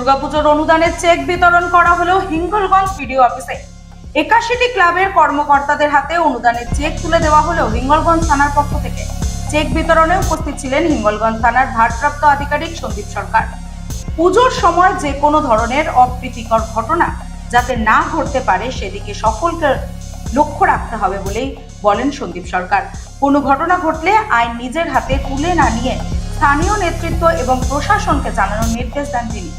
দুর্গাপুজোর অনুদানের চেক বিতরণ করা হলো হিঙ্গলগঞ্জ বিডিও অফিসে। 81টি ক্লাবের কর্মকর্তাদের হাতে অনুদানের চেক তুলে দেওয়া হলো হিঙ্গলগঞ্জ থানার পক্ষ থেকে। চেক বিতরণে উপস্থিত ছিলেন হিঙ্গলগঞ্জ থানার ভারপ্রাপ্ত আধিকারিক সন্দীপ সরকার। পুজোর সময় যে কোনো ধরনের অপ্রীতিকর ঘটনা যাতে না ঘটতে পারে সেদিকে সকলকে লক্ষ্য রাখতে হবে বলেই বলেন সন্দীপ সরকার। কোনো ঘটনা ঘটলে আইন নিজের হাতে তুলে না নিয়ে স্থানীয় নেতৃত্ব এবং প্রশাসনকে জানানোর নির্দেশ দেন তিনি।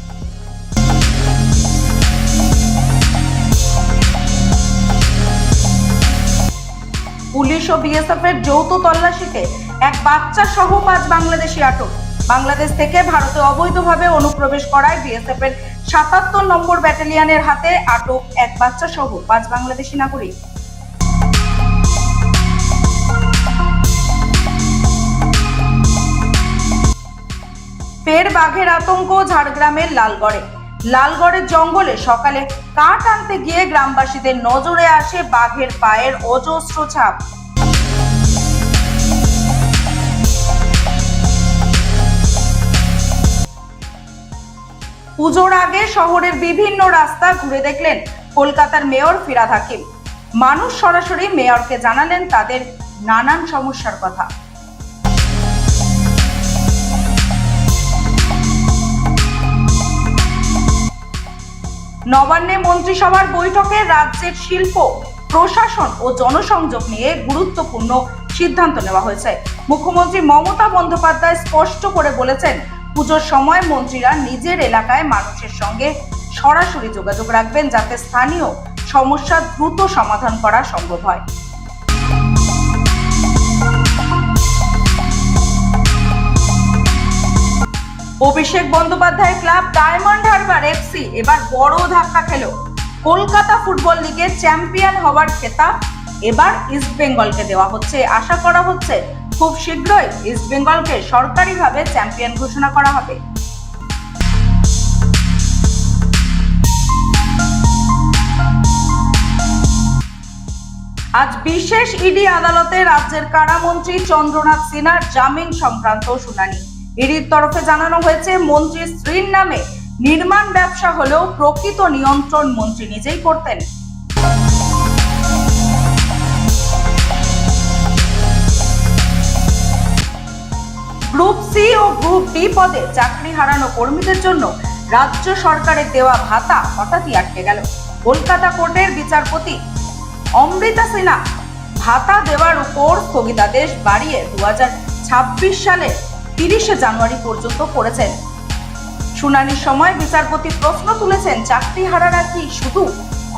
পুলিশ ও বিএসএফ এর যৌথ তল্লাশিতে এক বাচ্চা সহ 5 বাংলাদেশি আটক। বাংলাদেশ থেকে ভারতে অবৈধভাবে অনুপ্রবেশ করায় বিএসএফ এর 77 নম্বর ব্যাটালিয়নের হাতে আটক এক বাচ্চা সহ 5 বাংলাদেশি নাগরিক। ফের বাঘের আতঙ্ক ঝাড়গ্রামের লালগড়ের জঙ্গলে সকালে কাঠ আনতে গিয়ে গ্রামবাসীদের নজরে আসে বাঘের পায়ের অজস্র ছাপ। পুজোর আগে শহরের বিভিন্ন রাস্তা ঘুরে দেখলেন কলকাতার মেয়র ফিরহাদ হাকিম। মানুষ সরাসরি মেয়রকে জানালেন তাদের নানান সমস্যার কথা। নবান্নে মন্ত্রিসভার বৈঠকে রাজ্যের শিল্প, প্রশাসন ও জনসংযোগ নিয়ে গুরুত্বপূর্ণ সিদ্ধান্ত নেওয়া হয়েছে। মুখ্যমন্ত্রী মমতা বন্দ্যোপাধ্যায় স্পষ্ট করে বলেছেন, পুজোর সময় মন্ত্রীরা নিজের এলাকায় মানুষের সঙ্গে সরাসরি যোগাযোগ রাখবেন যাতে স্থানীয় সমস্যা দ্রুত সমাধান করা সম্ভব হয়। অভিষেক বন্দ্যোপাধ্যায় ক্লাব ডায়মন্ড হারবার এফসি এবার বড় ধাক্কা খেল। কলকাতা ফুটবল লিগের চ্যাম্পিয়ন হওয়ার খেতাব এবার ইস্ট বেঙ্গলকে দেওয়া হচ্ছে। আশা করা হচ্ছে খুব শীঘ্রই ইস্ট বেঙ্গলকে সরকারিভাবে চ্যাম্পিয়ন ঘোষণা করা হবে। আজ বিশেষ ইডি আদালতে রাজ্যের কারামন্ত্রী চন্দ্রনাথ সিনহার জামিন সংক্রান্ত শুনানি। ইডির তরফে জানানো হয়েছে, মন্ত্রীর স্ত্রীর নামে নির্মাণ ব্যবসা হলেও প্রকৃত নিয়ন্ত্রণ মন্ত্রী নিজেই করতেন। গ্রুপ সি ও গ্রুপ ডি পদে চাকরি হারানো কর্মীদের জন্য রাজ্য সরকারের দেওয়া ভাতা হঠাৎই আটকে গেল। কলকাতা কোর্টের বিচারপতি অমৃতা সিনহা ভাতা দেওয়ার উপর স্থগিতাদেশ বাড়িয়ে 2026 সালের 30 জানুয়ারি পর্যন্ত করেছেন। শুনানির সময় বিচারপতি প্রশ্ন তুলেছেন, চাকরি হারারা কি শুধু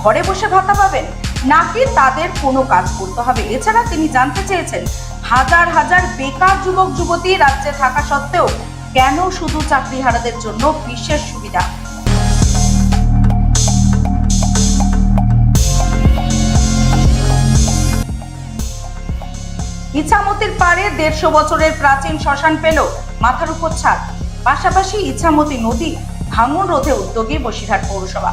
ঘরে বসে ভাতা পাবেন নাকি তাদের কোনো কাজ করতে হবে? এছাড়া তিনি জানতে চেয়েছেন, হাজার হাজার বেকার যুবক যুবতী রাজ্যে থাকা সত্ত্বেও কেন শুধু চাকরিহারাদের জন্য বিশেষ সুবিধা? ইছামতির পাড়ে 150 বছরের প্রাচীন শ্মশান পেল মাথার উপর ছাদ। পাশাপাশি ইছামতি নদী ভাঙন রোধে উদ্যোগী বসিরহাট পৌরসভা।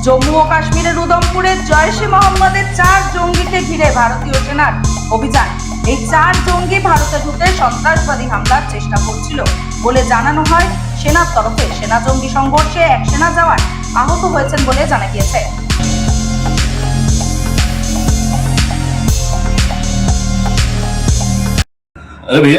জম্মু ও কাশ্মীরের উধমপুরে জৈশ-ই-মোহাম্মদের 4 জঙ্গিকে ঘিরে ভারতীয় সেনার অভিযান। এই 4 জঙ্গি ভারতে ঢুকে সন্ত্রাসবাদী হামলার চেষ্টা করছিল বলে জানানো হয়। সেনার তরফে সেনা জঙ্গি সংঘর্ষে এক সেনা জওয়ান আহত হয়েছেন বলে জানা গিয়েছে।